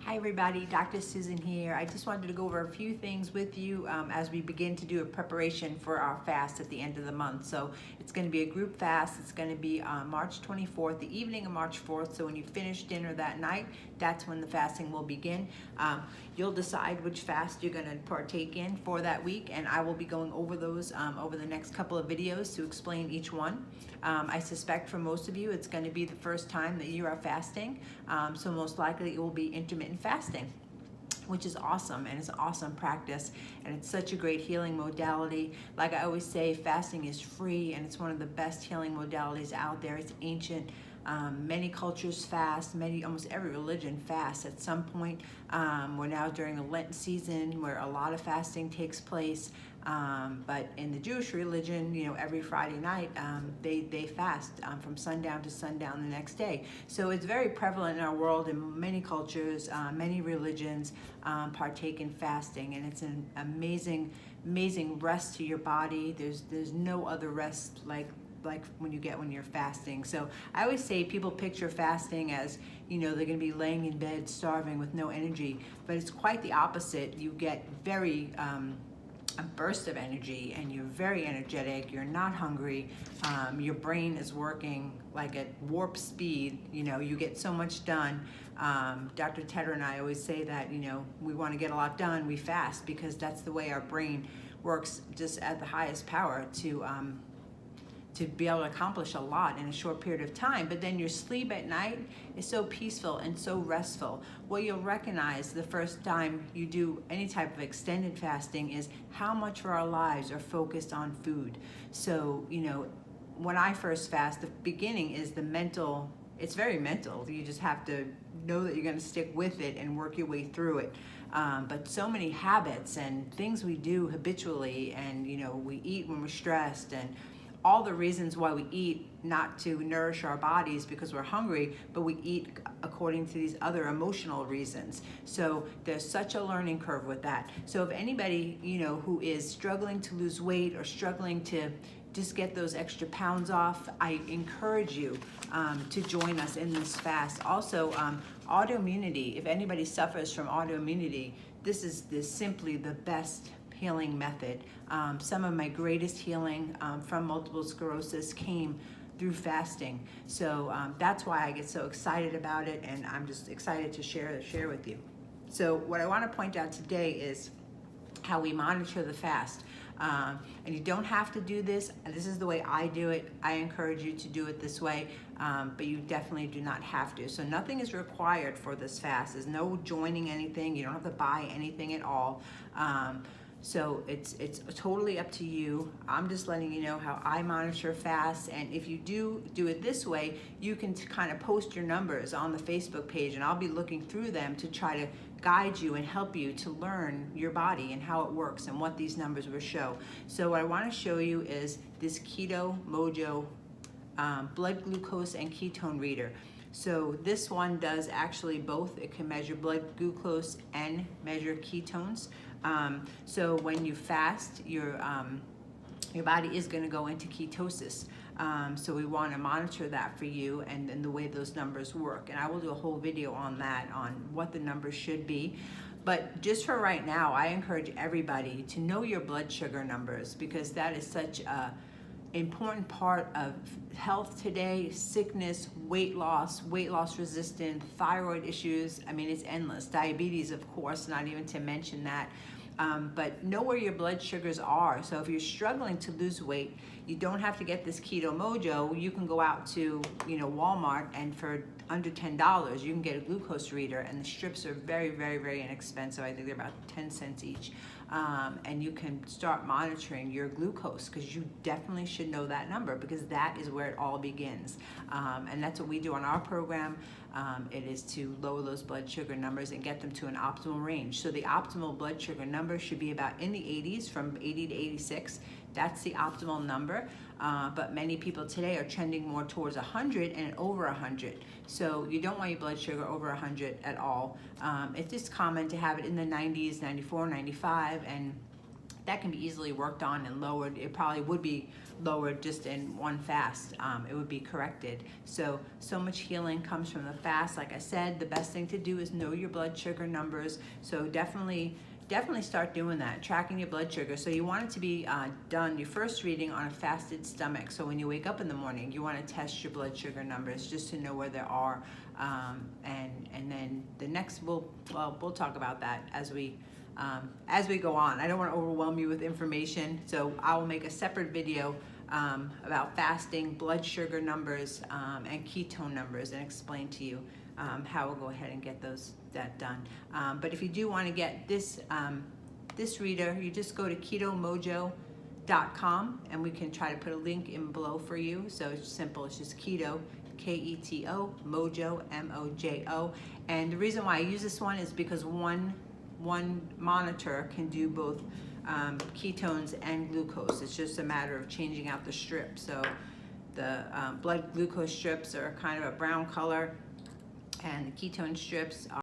Hi everybody, Dr. Susan here. I just wanted to go over a few things with you as we begin to do a preparation for our fast at the end of the month. So it's going to be a group fast. It's going to be on March 24th, the evening of March 4th. So when you finish dinner that night, that's when the fasting will begin. You'll decide which fast you're going to partake in for that week, and I will be going over those over the next couple of videos to explain each one. I suspect for most of you it's going to be the first time that you are fasting, so most likely it will be intermittent fasting, which is awesome, and it's an awesome practice, and it's such a great healing modality. Like I always say, fasting is free, and it's one of the best healing modalities out there. It's ancient. Many cultures fast, almost every religion fasts at some point. We're now during the Lenten season where a lot of fasting takes place. But in the Jewish religion, every Friday night, they fast from sundown to sundown the next day. So it's very prevalent in our world, in many cultures, many religions partake in fasting, and it's an amazing rest to your body. There's no other rest like when you're fasting. So I always say people picture fasting as, they're going to be laying in bed starving with no energy, but it's quite the opposite. You get a burst of energy, and you're very energetic. You're not hungry. Your brain is working like at warp speed. You get so much done. Dr. Tedder and I always say that, we want to get a lot done, we fast, because that's the way our brain works, just at the highest power to be able to accomplish a lot in a short period of time. But then your sleep at night is so peaceful and so restful. What you'll recognize the first time you do any type of extended fasting is how much of our lives are focused on food. So, when I first fast, the beginning is it's very mental. You just have to know that you're going to stick with it and work your way through it. But so many habits and things we do habitually, and we eat when we're stressed, and all the reasons why we eat, not to nourish our bodies because we're hungry, but we eat according to these other emotional reasons. So there's such a learning curve with that. So if anybody, who is struggling to lose weight or struggling to just get those extra pounds off, I encourage you to join us in this fast. Also, autoimmunity, if anybody suffers from autoimmunity, this is simply the best healing method. Some of my greatest healing from multiple sclerosis came through fasting. So that's why I get so excited about it, and I'm just excited to share with you. So what I want to point out today is how we monitor the fast. And you don't have to do this. This is the way I do it. I encourage you to do it this way, but you definitely do not have to. So nothing is required for this fast. There's no joining anything. You don't have to buy anything at all. So it's totally up to you. I'm just letting you know how I monitor fasts, and if you do it this way, you can kind of post your numbers on the Facebook page, and I'll be looking through them to try to guide you and help you to learn your body and how it works and what these numbers will show. So what I want to show you is this Keto Mojo blood glucose and ketone reader. So this one does actually both. It can measure blood glucose and measure ketones. So when you fast, your body is going to go into ketosis. So we want to monitor that for you, and the way those numbers work. And I will do a whole video on that, on what the numbers should be. But just for right now, I encourage everybody to know your blood sugar numbers, because that is such a important part of health today. Sickness, weight loss resistant, thyroid issues. I mean, it's endless. Diabetes, of course, not even to mention that. But know where your blood sugars are. So if you're struggling to lose weight, you don't have to get this Keto Mojo. You can go out to Walmart, and for under $10 you can get a glucose reader, and the strips are very, very, very inexpensive. I think they're about 10 cents each. And you can start monitoring your glucose, because you definitely should know that number, because that is where it all begins. And that's what we do on our program. It is to lower those blood sugar numbers and get them to an optimal range. So the optimal blood sugar number should be about in the 80s, from 80 to 86. That's the optimal number. But many people today are trending more towards 100 and over 100. So you don't want your blood sugar over 100 at all. It's just common to have it in the 90s, 94, 95, and that can be easily worked on and lowered. It probably would be lowered just in one fast. It would be corrected. So much healing comes from the fast. Like I said, the best thing to do is know your blood sugar numbers. So definitely start doing that, tracking your blood sugar. So you want it to be done, your first reading, on a fasted stomach. So when you wake up in the morning, you want to test your blood sugar numbers just to know where they are. And then the next, we'll talk about that as we go on. I don't want to overwhelm you with information, so I will make a separate video about fasting, blood sugar numbers, and ketone numbers, and explain to you how we'll go ahead and get that done. But if you do want to get this reader, you just go to ketomojo.com, and we can try to put a link in below for you. So it's simple. It's just keto, Keto, mojo, mojo. And the reason why I use this one is because one monitor can do both ketones and glucose. It's just a matter of changing out the strip. So the blood glucose strips are kind of a brown color, and the ketone strips